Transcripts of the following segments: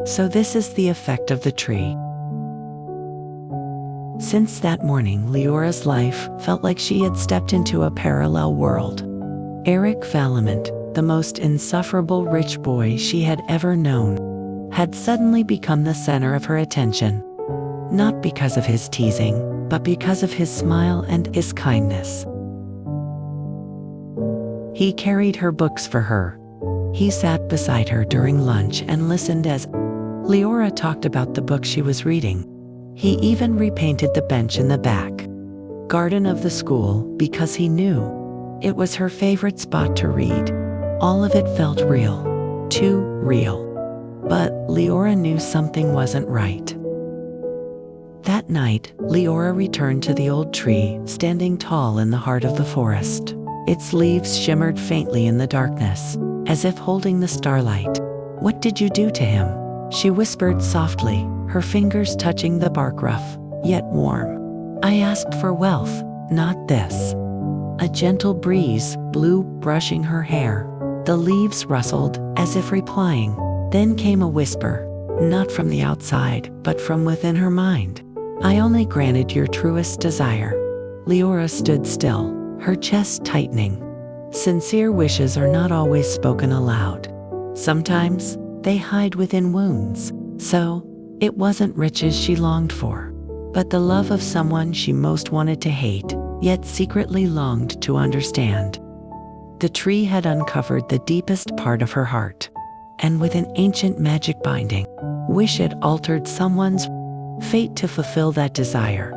So this is the effect of the tree. Since that morning, Liora's life felt like she had stepped into a parallel world. Eric Valament, the most insufferable rich boy she had ever known, had suddenly become the center of her attention. Not because of his teasing, but because of his smile and his kindness. He carried her books for her. He sat beside her during lunch and listened as Liora talked about the book she was reading. He even repainted the bench in the back garden of the school because he knew it was her favorite spot to read. All of it felt real, too real. But Liora knew something wasn't right. That night, Liora returned to the old tree, standing tall in the heart of the forest. Its leaves shimmered faintly in the darkness, as if holding the starlight. "What did you do to him?" she whispered softly, her fingers touching the bark rough, yet warm. "I asked for wealth, not this." A gentle breeze blew, brushing her hair. The leaves rustled, as if replying. Then came a whisper, not from the outside, but from within her mind. "I only granted your truest desire." Liora stood still, her chest tightening. Sincere wishes are not always spoken aloud. Sometimes, they hide within wounds. So, it wasn't riches she longed for, but the love of someone she most wanted to hate, yet secretly longed to understand. The tree had uncovered the deepest part of her heart, and with an ancient magic binding, wish had altered someone's fate to fulfill that desire.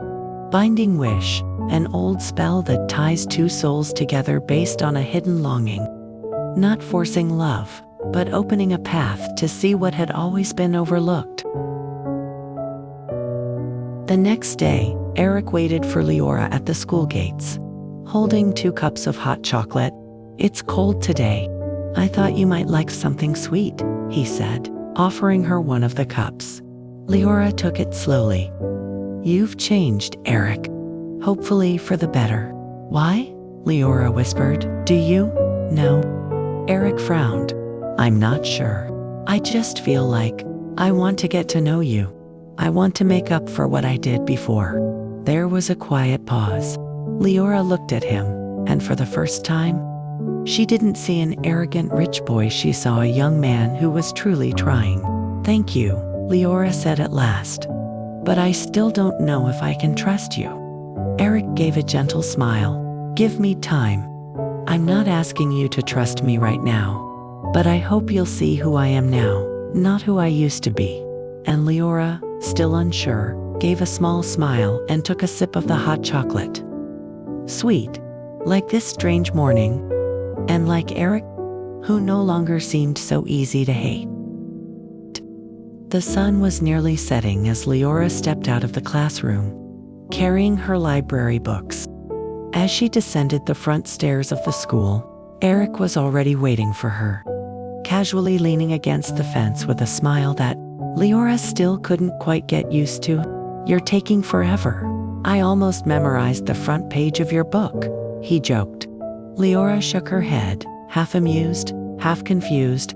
Binding wish, an old spell that ties two souls together based on a hidden longing. Not forcing love, but opening a path to see what had always been overlooked. The next day, Eric waited for Liora at the school gates, holding 2 cups of hot chocolate. "It's cold today. I thought you might like something sweet," he said, offering her one of the cups. Liora took it slowly. "You've changed, Eric. Hopefully for the better." "Why?" Liora whispered. "Do you know?" Eric frowned. "I'm not sure. I just feel like I want to get to know you. I want to make up for what I did before." There was a quiet pause. Liora looked at him, and for the first time, she didn't see an arrogant rich boy. She saw a young man who was truly trying. "Thank you," Liora said at last. "But I still don't know if I can trust you." Eric gave a gentle smile. "Give me time. I'm not asking you to trust me right now, but I hope you'll see who I am now, not who I used to be." And Liora, still unsure, gave a small smile and took a sip of the hot chocolate. Sweet, like this strange morning, and like Eric, who no longer seemed so easy to hate. The sun was nearly setting as Liora stepped out of the classroom, carrying her library books. As she descended the front stairs of the school, Eric was already waiting for her, casually leaning against the fence with a smile that Liora still couldn't quite get used to. "You're taking forever. I almost memorized the front page of your book," he joked. Liora shook her head, half amused, half confused.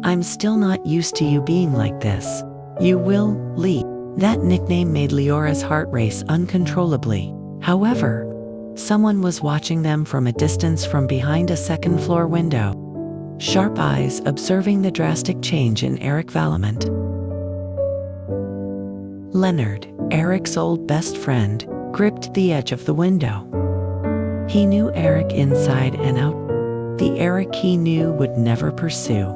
"I'm still not used to you being like this. You will, Lee." That nickname made Liora's heart race uncontrollably. However, someone was watching them from a distance from behind a second-floor window. Sharp eyes observing the drastic change in Eric Valament. Leonard, Eric's old best friend, gripped the edge of the window. He knew Eric inside and out, the Eric he knew would never pursue.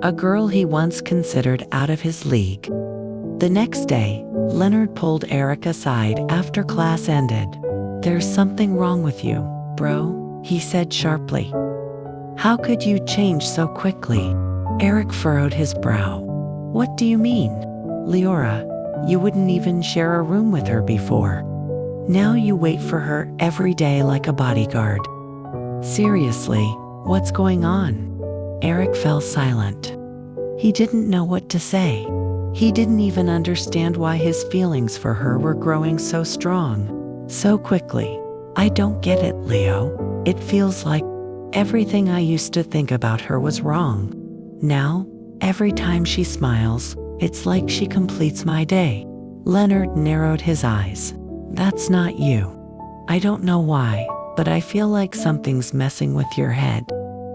A girl he once considered out of his league. The next day, Leonard pulled Eric aside after class ended. "There's something wrong with you, bro," he said sharply. "How could you change so quickly?" Eric furrowed his brow. "What do you mean? Liora, you wouldn't even share a room with her before. Now you wait for her every day like a bodyguard. Seriously, what's going on?" Eric fell silent. He didn't know what to say. He didn't even understand why his feelings for her were growing so strong, so quickly. "I don't get it, Leo. It feels like everything I used to think about her was wrong. Now, every time she smiles, It's like she completes my day. Leonard narrowed his eyes. That's not you. I don't know why, but I feel like something's messing with your head.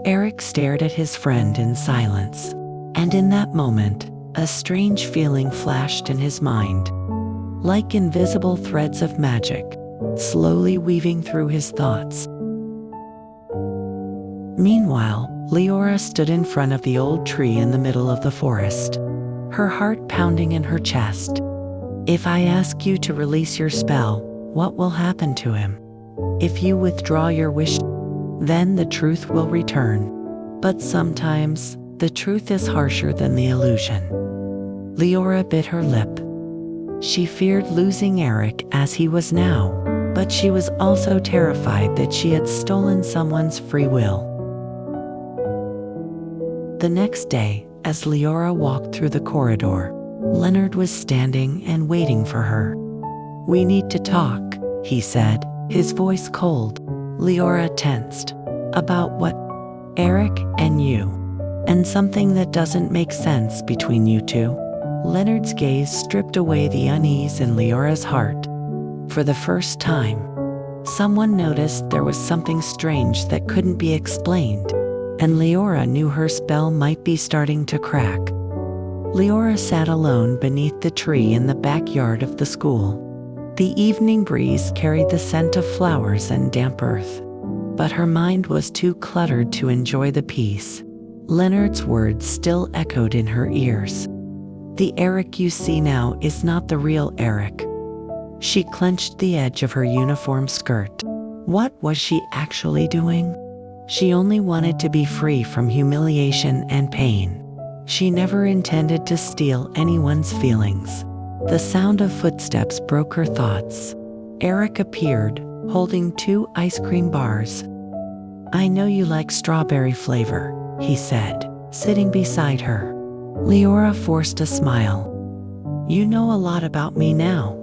Eric stared at his friend in silence. And in that moment, a strange feeling flashed in his mind. Like invisible threads of magic, slowly weaving through his thoughts. Meanwhile, Liora stood in front of the old tree in the middle of the forest, her heart pounding in her chest. If I ask you to release your spell, what will happen to him? If you withdraw your wish, then the truth will return. But sometimes, the truth is harsher than the illusion. Liora bit her lip. She feared losing Eric as he was now, but she was also terrified that she had stolen someone's free will. The next day, as Liora walked through the corridor, Leonard was standing and waiting for her. We need to talk, he said, his voice cold. Liora tensed. About what? Eric and you. And something that doesn't make sense between you two. Leonard's gaze stripped away the unease in Liora's heart. For the first time, someone noticed there was something strange that couldn't be explained, and Liora knew her spell might be starting to crack. Liora sat alone beneath the tree in the backyard of the school. The evening breeze carried the scent of flowers and damp earth, but her mind was too cluttered to enjoy the peace. Leonard's words still echoed in her ears. The Eric you see now is not the real Eric. She clenched the edge of her uniform skirt. What was she actually doing? She only wanted to be free from humiliation and pain. She never intended to steal anyone's feelings. The sound of footsteps broke her thoughts. Eric appeared, holding 2 ice cream bars. I know you like strawberry flavor, he said, sitting beside her. Liora forced a smile. You know a lot about me now.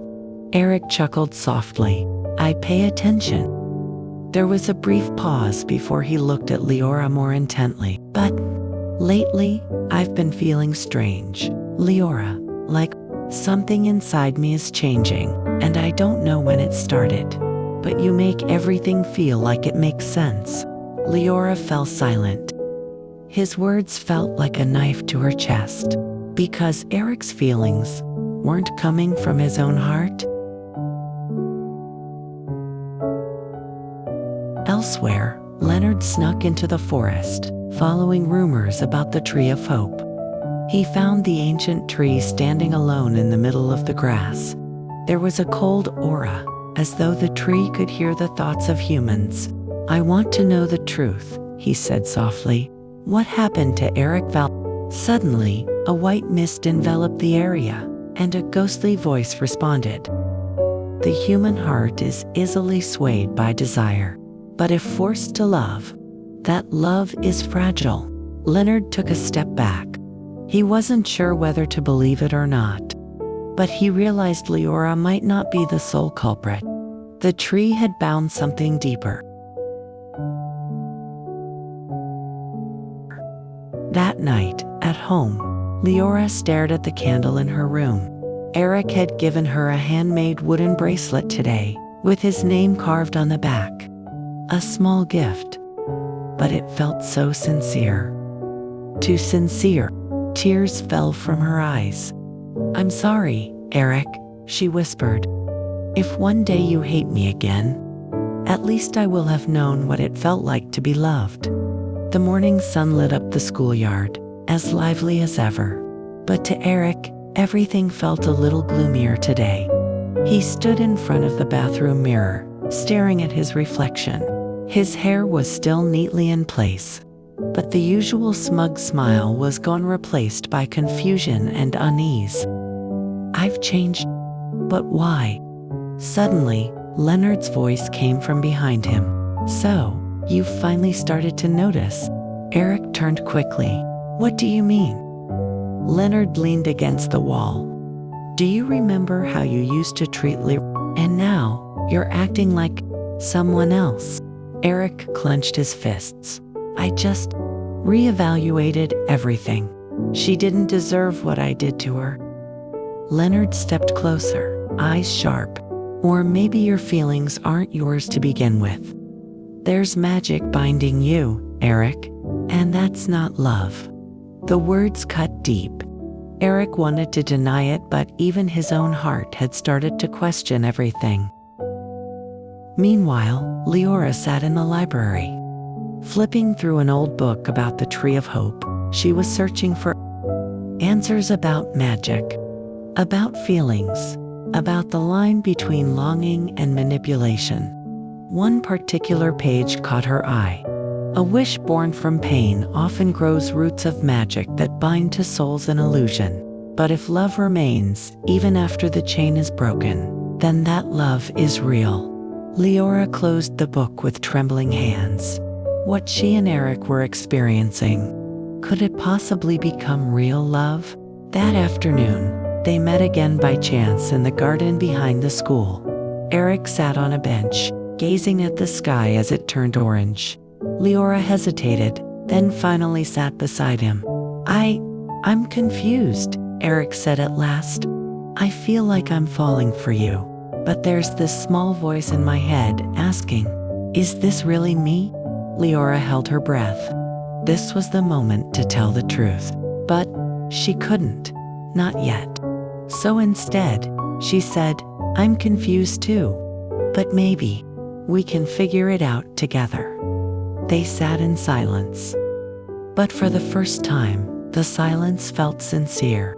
Eric chuckled softly. I pay attention. There was a brief pause before he looked at Liora more intently. But lately, I've been feeling strange, Liora, like something inside me is changing, and I don't know when it started. But you make everything feel like it makes sense. Liora fell silent. His words felt like a knife to her chest, because Eric's feelings weren't coming from his own heart. Elsewhere, Leonard snuck into the forest, following rumors about the Tree of Hope. He found the ancient tree standing alone in the middle of the grass. There was a cold aura, as though the tree could hear the thoughts of humans. I want to know the truth, he said softly. What happened to Eric Val? Suddenly, a white mist enveloped the area, and a ghostly voice responded. The human heart is easily swayed by desire, but if forced to love, that love is fragile. Leonard took a step back. He wasn't sure whether to believe it or not, but he realized Liora might not be the sole culprit. The tree had bound something deeper. That night, at home, Liora stared at the candle in her room. Eric had given her a handmade wooden bracelet today, with his name carved on the back. A small gift, but it felt so sincere. Too sincere. Tears fell from her eyes. I'm sorry, Eric, she whispered. If one day you hate me again, at least I will have known what it felt like to be loved. The morning sun lit up the schoolyard, as lively as ever. But to Eric, everything felt a little gloomier today. He stood in front of the bathroom mirror, staring at his reflection. His hair was still neatly in place, but the usual smug smile was gone, replaced by confusion and unease. I've changed, but why? Suddenly, Leonard's voice came from behind him. So, you've finally started to notice? Eric turned quickly. What do you mean? Leonard leaned against the wall. Do you remember how you used to treat Liora? And now, you're acting like someone else. Eric clenched his fists. I just reevaluated everything. She didn't deserve what I did to her. Leonard stepped closer, eyes sharp. Or maybe your feelings aren't yours to begin with. There's magic binding you, Eric, and that's not love. The words cut deep. Eric wanted to deny it, but even his own heart had started to question everything. Meanwhile, Liora sat in the library. Flipping through an old book about the Tree of Hope, she was searching for answers about magic, about feelings, about the line between longing and manipulation. One particular page caught her eye. A wish born from pain often grows roots of magic that bind to souls in illusion. But if love remains, even after the chain is broken, then that love is real. Liora closed the book with trembling hands. What she and Eric were experiencing, could it possibly become real love? That afternoon, they met again by chance in the garden behind the school. Eric sat on a bench, gazing at the sky as it turned orange. Liora hesitated, then finally sat beside him. I'm confused, Eric said at last. I feel like I'm falling for you, but there's this small voice in my head asking, is this really me? Liora held her breath. This was the moment to tell the truth, but she couldn't, not yet. So instead, she said, I'm confused too, but maybe we can figure it out together. They sat in silence. But for the first time, the silence felt sincere.